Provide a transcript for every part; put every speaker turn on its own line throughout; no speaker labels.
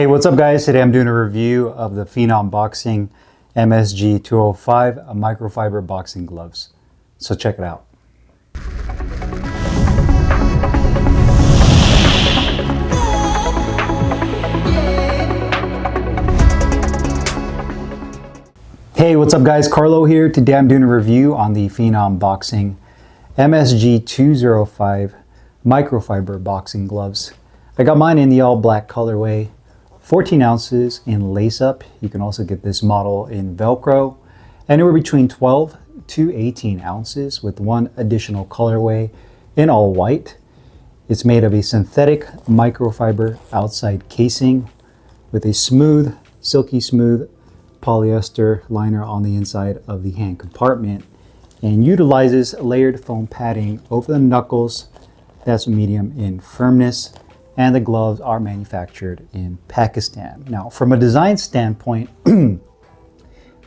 Hey, what's up guys? Today I'm doing a review of the Phenom Boxing MSG-205 microfiber boxing gloves. So check it out. Hey, what's up guys? Carlo here. Today I'm doing a review on the Phenom Boxing MSG-205 microfiber boxing gloves. I got mine in the all black colorway. 14 ounces in lace up. You can also get this model in Velcro. Anywhere between 12 to 18 ounces with one additional colorway in all white. It's made of a synthetic microfiber outside casing with a smooth, silky smooth polyester liner on the inside of the hand compartment and utilizes layered foam padding over the knuckles that's medium in firmness. And the gloves are manufactured in Pakistan. Now, from a design standpoint,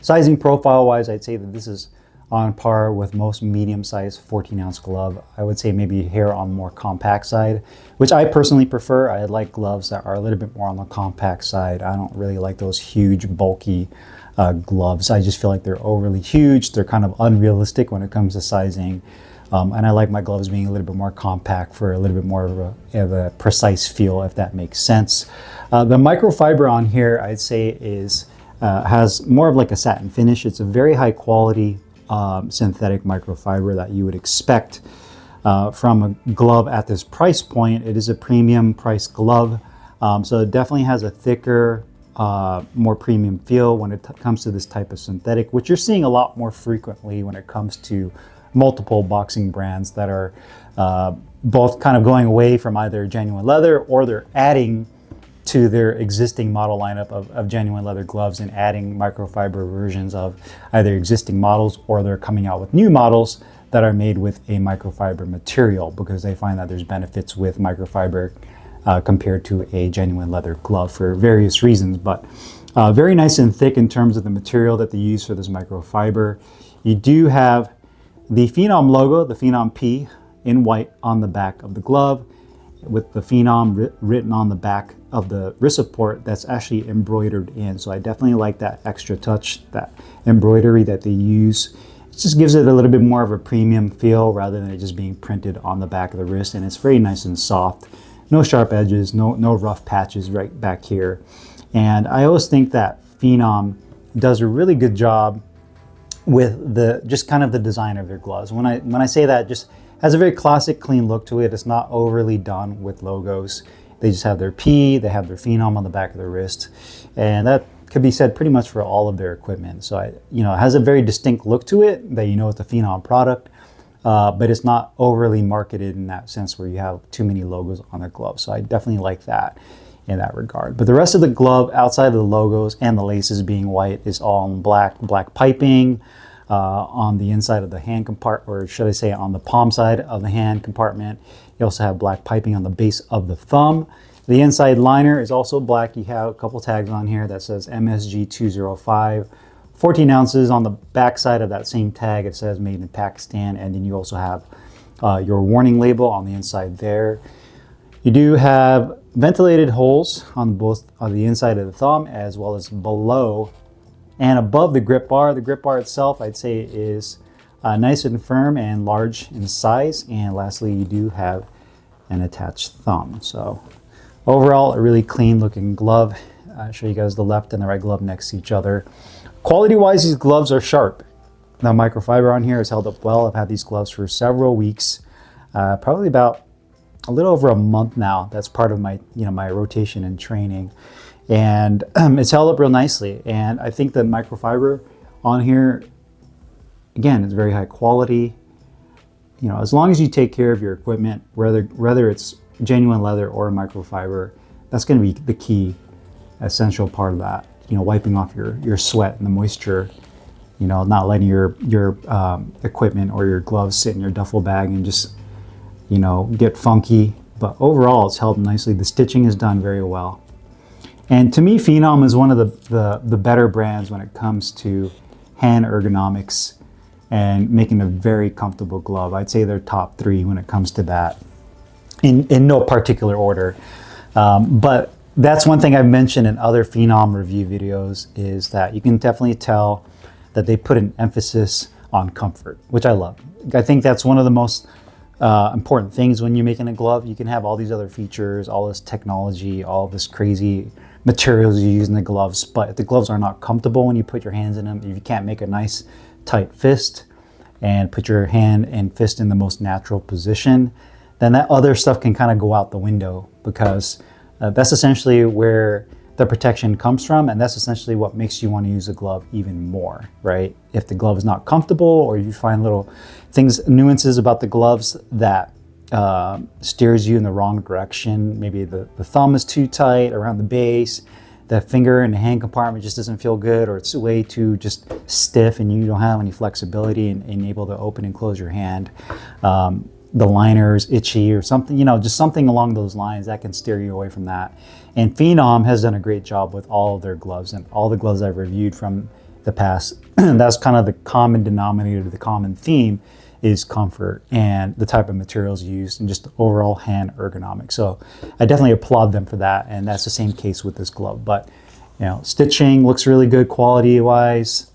sizing profile wise, I'd say that this is on par with most medium-sized 14-ounce glove. I would say maybe here on the more compact side, which I personally prefer. I like gloves that are a little bit more on the compact side. I don't really like those huge, bulky gloves. I just feel like they're overly huge. They're kind of unrealistic when it comes to sizing. And I like my gloves being a little bit more compact for a little bit more of a precise feel, if that makes sense. The microfiber on here, I'd say, has more of like a satin finish. It's a very high quality synthetic microfiber that you would expect from a glove at this price point. It is a premium price glove, so it definitely has a thicker, more premium feel when it comes to this type of synthetic, which you're seeing a lot more frequently when it comes to multiple boxing brands that are both kind of going away from either genuine leather, or they're adding to their existing model lineup of genuine leather gloves and adding microfiber versions of either existing models, or they're coming out with new models that are made with a microfiber material because they find that there's benefits with microfiber compared to a genuine leather glove for various reasons. But very nice and thick in terms of the material that they use for this microfiber. You do have the Phenom logo, the Phenom P, in white on the back of the glove, with the Phenom written on the back of the wrist support that's actually embroidered in. So I definitely like that extra touch, that embroidery that they use. It just gives it a little bit more of a premium feel rather than it just being printed on the back of the wrist. And it's very nice and soft. No sharp edges, no rough patches right back here. And I always think that Phenom does a really good job with the just kind of the design of their gloves. When I say that, just has a very classic, clean look to it. It's not overly done with logos. They just have their P, they have their Phenom on the back of the wrist, and that could be said pretty much for all of their equipment. So it has a very distinct look to it that it's a Phenom product, but it's not overly marketed in that sense where you have too many logos on their gloves. So I definitely like that in that regard. But the rest of the glove, outside of the logos and the laces being white, is all in black piping on the inside of the hand compartment, or should I say on the palm side of the hand compartment. You also have black piping on the base of the thumb. The inside liner is also black. You have a couple tags on here that says MSG-205. 14 ounces on the back side of that same tag. It says made in Pakistan, and then you also have your warning label on the inside there. You do have ventilated holes on both on the inside of the thumb as well as below and above the grip bar. The grip bar itself, I'd say, is nice and firm and large in size. And lastly, you do have an attached thumb. So overall, a really clean looking glove. I'll show you guys the left and the right glove next to each other. Quality wise, these gloves are sharp. The microfiber on here has held up well. I've had these gloves for several weeks, probably about a little over a month now. That's part of my my rotation and training, and it's held up real nicely. And I think the microfiber on here, again, it's very high quality. As long as you take care of your equipment, whether it's genuine leather or microfiber, that's going to be the key essential part of that. Wiping off your sweat and the moisture, not letting your equipment or your gloves sit in your duffel bag and just get funky. But overall, it's held nicely. The stitching is done very well. And to me, Phenom is one of the better brands when it comes to hand ergonomics and making a very comfortable glove. I'd say they're top 3 when it comes to that, in no particular order. But that's one thing I've mentioned in other Phenom review videos, is that you can definitely tell that they put an emphasis on comfort, which I love. I think that's one of the most important things when you're making a glove. You can have all these other features, all this technology, all this crazy materials you use in the gloves, but if the gloves are not comfortable when you put your hands in them, if you can't make a nice tight fist and put your hand and fist in the most natural position, then that other stuff can kind of go out the window, because that's essentially where the protection comes from, and that's essentially what makes you want to use a glove even more, right? If the glove is not comfortable, or you find little things, nuances about the gloves that steers you in the wrong direction, maybe the thumb is too tight around the base, the finger and the hand compartment just doesn't feel good, or it's way too just stiff and you don't have any flexibility and able to open and close your hand. The liner is itchy or something, you know, just something along those lines that can steer you away from that. And Phenom has done a great job with all of their gloves, and all the gloves I've reviewed from the past. That's kind of the common denominator, the common theme is comfort and the type of materials used and just the overall hand ergonomics. So I definitely applaud them for that, and that's the same case with this glove. But you know, stitching looks really good quality wise.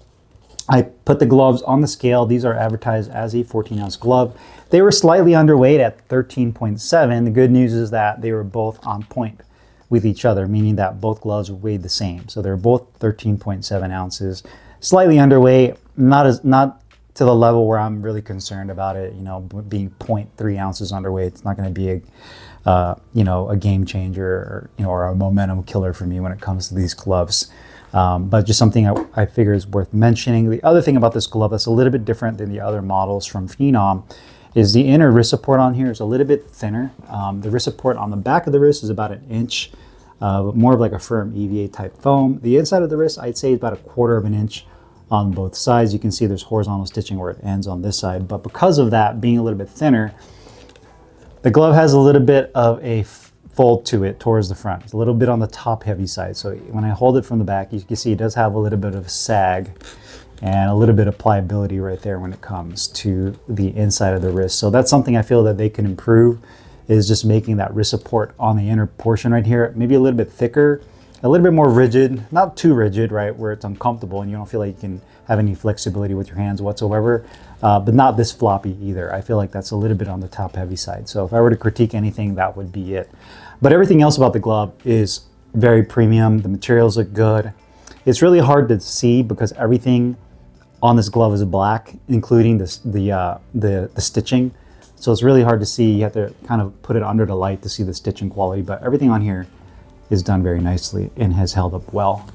I put the gloves on the scale. These are advertised as a 14-ounce glove. They were slightly underweight at 13.7. The good news is that they were both on point with each other, meaning that both gloves weighed the same. So they're both 13.7 ounces, slightly underweight, not to the level where I'm really concerned about it, you know, being 0.3 ounces underweight. It's not going to be a game changer, or, you know, or a momentum killer for me when it comes to these gloves. But just something I figure is worth mentioning. The other thing about this glove that's a little bit different than the other models from Phenom is the inner wrist support on here is a little bit thinner. The wrist support on the back of the wrist is about 1 inch, more of like a firm EVA type foam. The inside of the wrist, I'd say, is about 1/4 of an inch on both sides. You can see there's horizontal stitching where it ends on this side, but because of that being a little bit thinner, the glove has a little bit of a fold to it towards the front. It's a little bit on the top heavy side. So when I hold it from the back, you can see it does have a little bit of sag and a little bit of pliability right there when it comes to the inside of the wrist. So that's something I feel that they can improve, is just making that wrist support on the inner portion right here maybe a little bit thicker, a little bit more rigid, not too rigid, right, where it's uncomfortable and you don't feel like you can have any flexibility with your hands whatsoever, but not this floppy either. I feel like that's a little bit on the top heavy side. So if I were to critique anything, that would be it. But everything else about the glove is very premium. The materials look good. It's really hard to see because everything on this glove is black, including the stitching. So it's really hard to see. You have to kind of put it under the light to see the stitching quality, but everything on here is done very nicely and has held up well.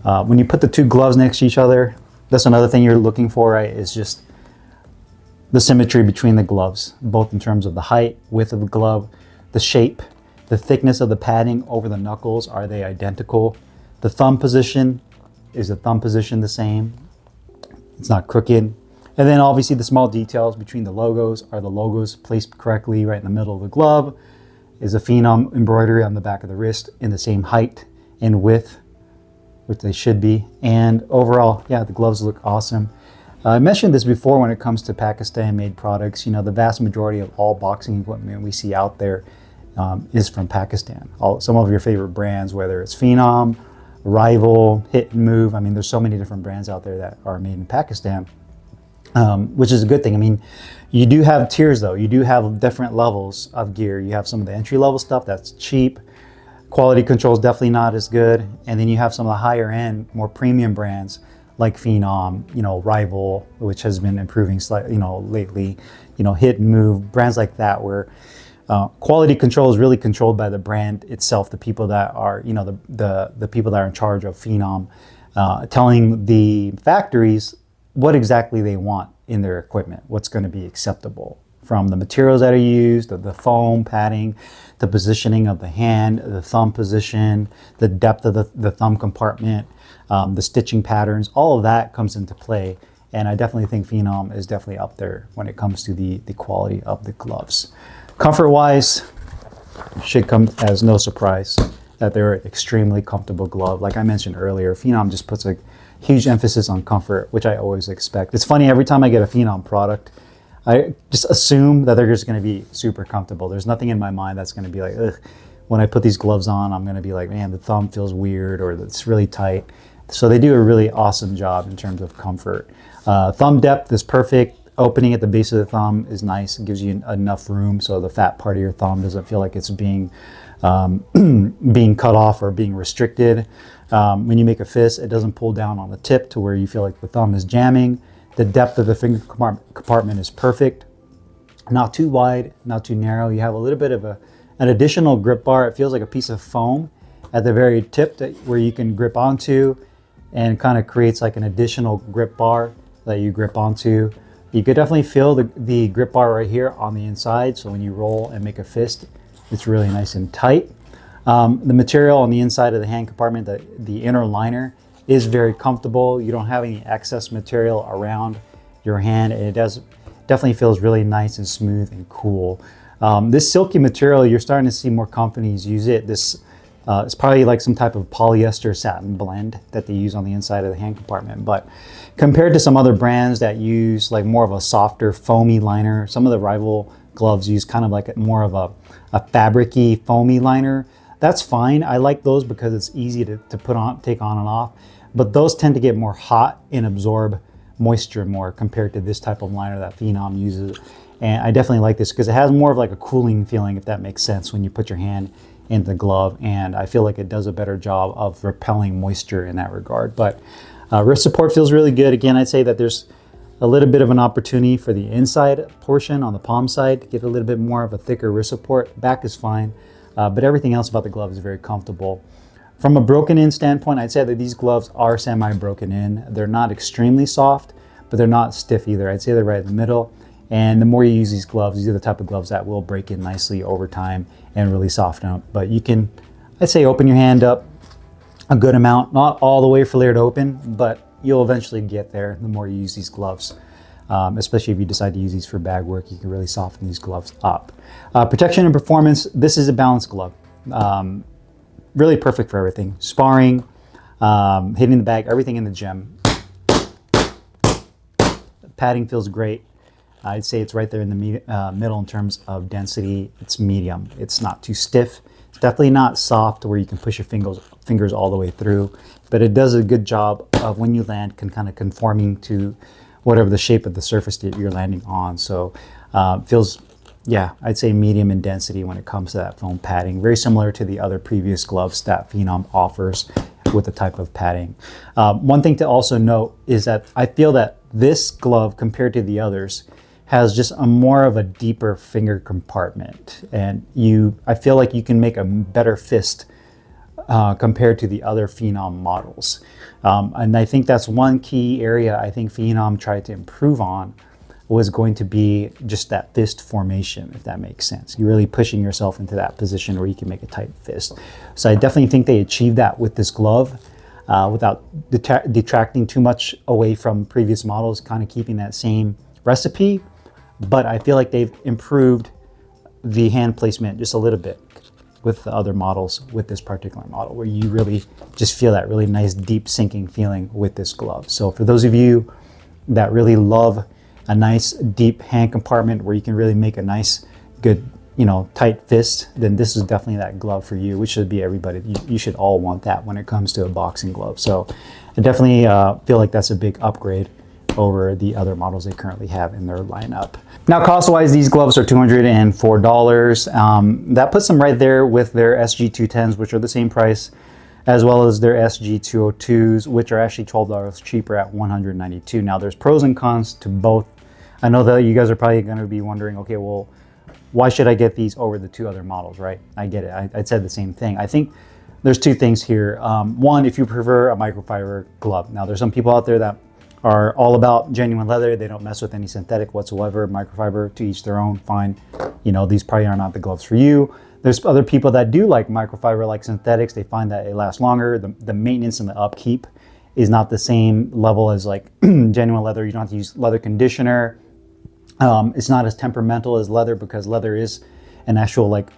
When you put the two gloves next to each other, that's another thing you're looking for, right? Is just the symmetry between the gloves, both in terms of the height, width of the glove, the shape, the thickness of the padding over the knuckles. Are they identical? The thumb position, is the thumb position the same? It's not crooked. And then obviously the small details between the logos. Are the logos placed correctly right in the middle of the glove? Is the Phenom embroidery on the back of the wrist in the same height and width, which they should be? And overall, yeah, the gloves look awesome. I mentioned this before when it comes to Pakistan-made products. You know, the vast majority of all boxing equipment we see out there is from Pakistan. Some of your favorite brands, whether it's Phenom, Rival, Hit and Move. I mean, there's so many different brands out there that are made in Pakistan, which is a good thing. I mean, you do have tiers though. You do have different levels of gear. You have some of the entry-level stuff that's cheap. Quality control is definitely not as good. And then you have some of the higher end, more premium brands like Phenom, you know, Rival, which has been improving slightly, you know, lately, you know, Hit and Move, brands like that, where quality control is really controlled by the brand itself, the people that are, you know, the people that are in charge of Phenom, telling the factories what exactly they want in their equipment, what's going to be acceptable, from the materials that are used, the foam, padding, the positioning of the hand, the thumb position, the depth of the thumb compartment, the stitching patterns. All of that comes into play. And I definitely think Phenom is definitely up there when it comes to the quality of the gloves. Comfort-wise, should come as no surprise that they're an extremely comfortable glove. Like I mentioned earlier, Phenom just puts a huge emphasis on comfort, which I always expect. It's funny, every time I get a Phenom product, I just assume that they're just going to be super comfortable. There's nothing in my mind that's going to be like, ugh, when I put these gloves on, I'm going to be like, man, the thumb feels weird or it's really tight. So they do a really awesome job in terms of comfort. Thumb depth is perfect. Opening at the base of the thumb is nice. It gives you enough room so the fat part of your thumb doesn't feel like it's being being cut off or being restricted. When you make a fist, it doesn't pull down on the tip to where you feel like the thumb is jamming. The depth of the finger compartment is perfect. Not too wide, not too narrow. You have a little bit of an additional grip bar. It feels like a piece of foam at the very tip where you can grip onto, and kind of creates like an additional grip bar that you grip onto. You could definitely feel the grip bar right here on the inside. So when you roll and make a fist, it's really nice and tight. The material on the inside of the hand compartment, the inner liner, is very comfortable. You don't have any excess material around your hand, and it definitely feels really nice and smooth and cool. This silky material, you're starting to see more companies use it. This it's probably like some type of polyester satin blend that they use on the inside of the hand compartment. But compared to some other brands that use like more of a softer foamy liner, some of the rival gloves use kind of like more of a fabric-y foamy liner. That's fine. I like those because it's easy to put on, take on and off. But those tend to get more hot and absorb moisture more compared to this type of liner that Phenom uses. And I definitely like this because it has more of like a cooling feeling, if that makes sense, when you put your hand in the glove. And I feel like it does a better job of repelling moisture in that regard. But wrist support feels really good. Again, I'd say that there's a little bit of an opportunity for the inside portion on the palm side to get a little bit more of a thicker wrist support. Back is fine, but everything else about the glove is very comfortable. From a broken in standpoint, I'd say that these gloves are semi-broken in. They're not extremely soft, but they're not stiff either. I'd say they're right in the middle. And the more you use these gloves, these are the type of gloves that will break in nicely over time and really soften up. But you can, I'd say, open your hand up a good amount, not all the way for layer to open, but you'll eventually get there the more you use these gloves. Especially if you decide to use these for bag work, you can really soften these gloves up. Protection and performance, this is a balanced glove. Really perfect for everything. Sparring, hitting the bag, everything in the gym. Padding feels great. I'd say it's right there in the middle in terms of density. It's medium. It's not too stiff. It's definitely not soft where you can push your fingers all the way through, but it does a good job of when you land kind of conforming to whatever the shape of the surface that you're landing on. So feels, yeah, I'd say medium in density when it comes to that foam padding. Very similar to the other previous gloves that Phenom offers with the type of padding. One thing to also note is that I feel that this glove compared to the others has just a more of a deeper finger compartment, and I feel like you can make a better fist compared to the other Phenom models. And I think that's one key area I think Phenom tried to improve on, was going to be just that fist formation, if that makes sense. You're really pushing yourself into that position where you can make a tight fist. So I definitely think they achieved that with this glove without detracting too much away from previous models, kind of keeping that same recipe. But I feel like they've improved the hand placement just a little bit with the other models, with this particular model, where you really just feel that really nice deep sinking feeling with this glove. So for those of you that really love a nice deep hand compartment where you can really make a nice, good, tight fist, then this is definitely that glove for you, which should be everybody. You should all want that when it comes to a boxing glove. So I definitely feel like that's a big upgrade over the other models they currently have in their lineup. Now, cost-wise, these gloves are $204. That puts them right there with their SG-210s, which are the same price, as well as their SG-202s, which are actually $12 cheaper at $192. Now, there's pros and cons to both. I know that you guys are probably going to be wondering, okay, well, why should I get these over the two other models, right? I get it. I said the same thing. I think there's two things here. One, if you prefer a microfiber glove. Now, there's some people out there that are all about genuine leather. They don't mess with any synthetic whatsoever. Microfiber, to each their own, fine. These probably are not the gloves for you. There's other people that do like microfiber, like synthetics. They find that it lasts longer. The maintenance and the upkeep is not the same level as like genuine leather. You don't have to use leather conditioner. It's not as temperamental as leather because leather is an actual like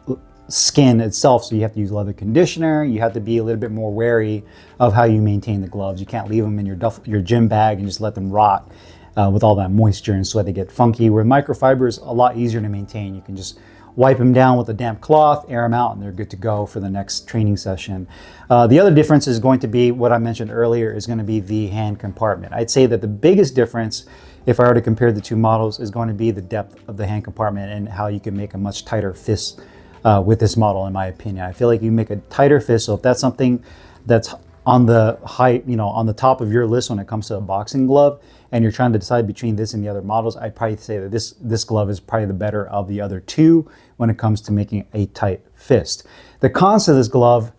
skin itself, so you have to use leather conditioner. You have to be a little bit more wary of how you maintain the gloves. You can't leave them in your gym bag and just let them rot with all that moisture and sweat. They get funky. Where microfiber is a lot easier to maintain. You can just wipe them down with a damp cloth, air them out, and they're good to go for the next training session. The other difference is going to be what I mentioned earlier, is going to be the hand compartment. I'd say that the biggest difference, if I were to compare the two models, is going to be the depth of the hand compartment and how you can make a much tighter fist with this model, in my opinion. I feel like you make a tighter fist, so if that's something that's on the on the top of your list when it comes to a boxing glove, and you're trying to decide between this and the other models, I'd probably say that this glove is probably the better of the other two when it comes to making a tight fist. The cons to this glove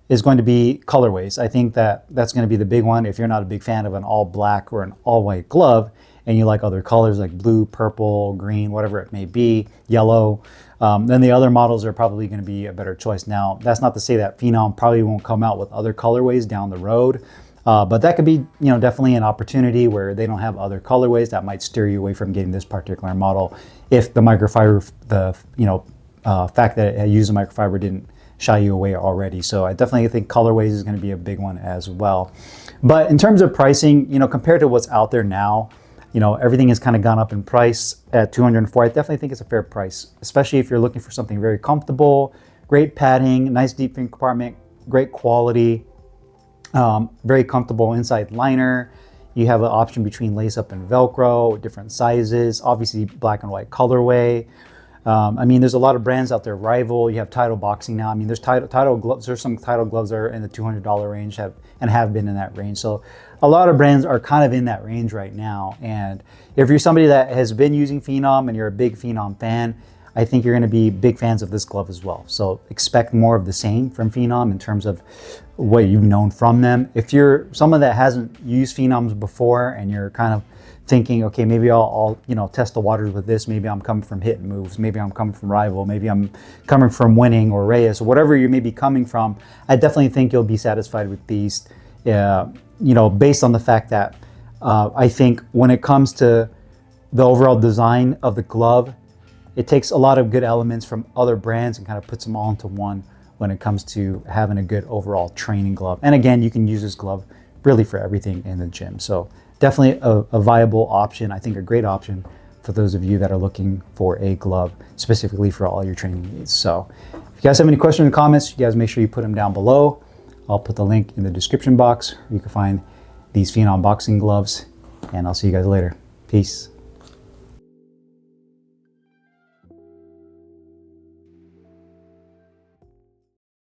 is going to be colorways. I think that that's going to be the big one. If you're not a big fan of an all black or an all white glove, and you like other colors like blue, purple, green, whatever it may be, yellow, then the other models are probably going to be a better choice. Now, that's not to say that Phenom probably won't come out with other colorways down the road, but that could be, definitely an opportunity where they don't have other colorways that might steer you away from getting this particular model if the microfiber, fact that it used a microfiber didn't shy you away already. So I definitely think colorways is going to be a big one as well. But in terms of pricing, compared to what's out there now, everything has kind of gone up in price at $204. I definitely think it's a fair price, especially if you're looking for something very comfortable, great padding, nice deep fin compartment, great quality, very comfortable inside liner. You have an option between lace up and Velcro, different sizes, obviously black and white colorway. There's a lot of brands out there. Rival, you have Title Boxing now. There's Title gloves. There's some Title gloves that are in the $200 range and have been in that range. So a lot of brands are kind of in that range right now. And if you're somebody that has been using Phenom and you're a big Phenom fan, I think you're going to be big fans of this glove as well. So expect more of the same from Phenom in terms of what you've known from them. If you're someone that hasn't used Phenoms before and you're kind of thinking, okay, maybe I'll test the waters with this. Maybe I'm coming from Hit Moves. Maybe I'm coming from Rival. Maybe I'm coming from Winning or Reyes, or whatever you may be coming from. I definitely think you'll be satisfied with these, based on the fact that I think when it comes to the overall design of the glove, it takes a lot of good elements from other brands and kind of puts them all into one when it comes to having a good overall training glove. And again, you can use this glove really for everything in the gym. So definitely a viable option. I think a great option for those of you that are looking for a glove specifically for all your training needs. So if you guys have any questions or comments, you guys make sure you put them down below. I'll put the link in the description box where you can find these Phenom boxing gloves, and I'll see you guys later. Peace.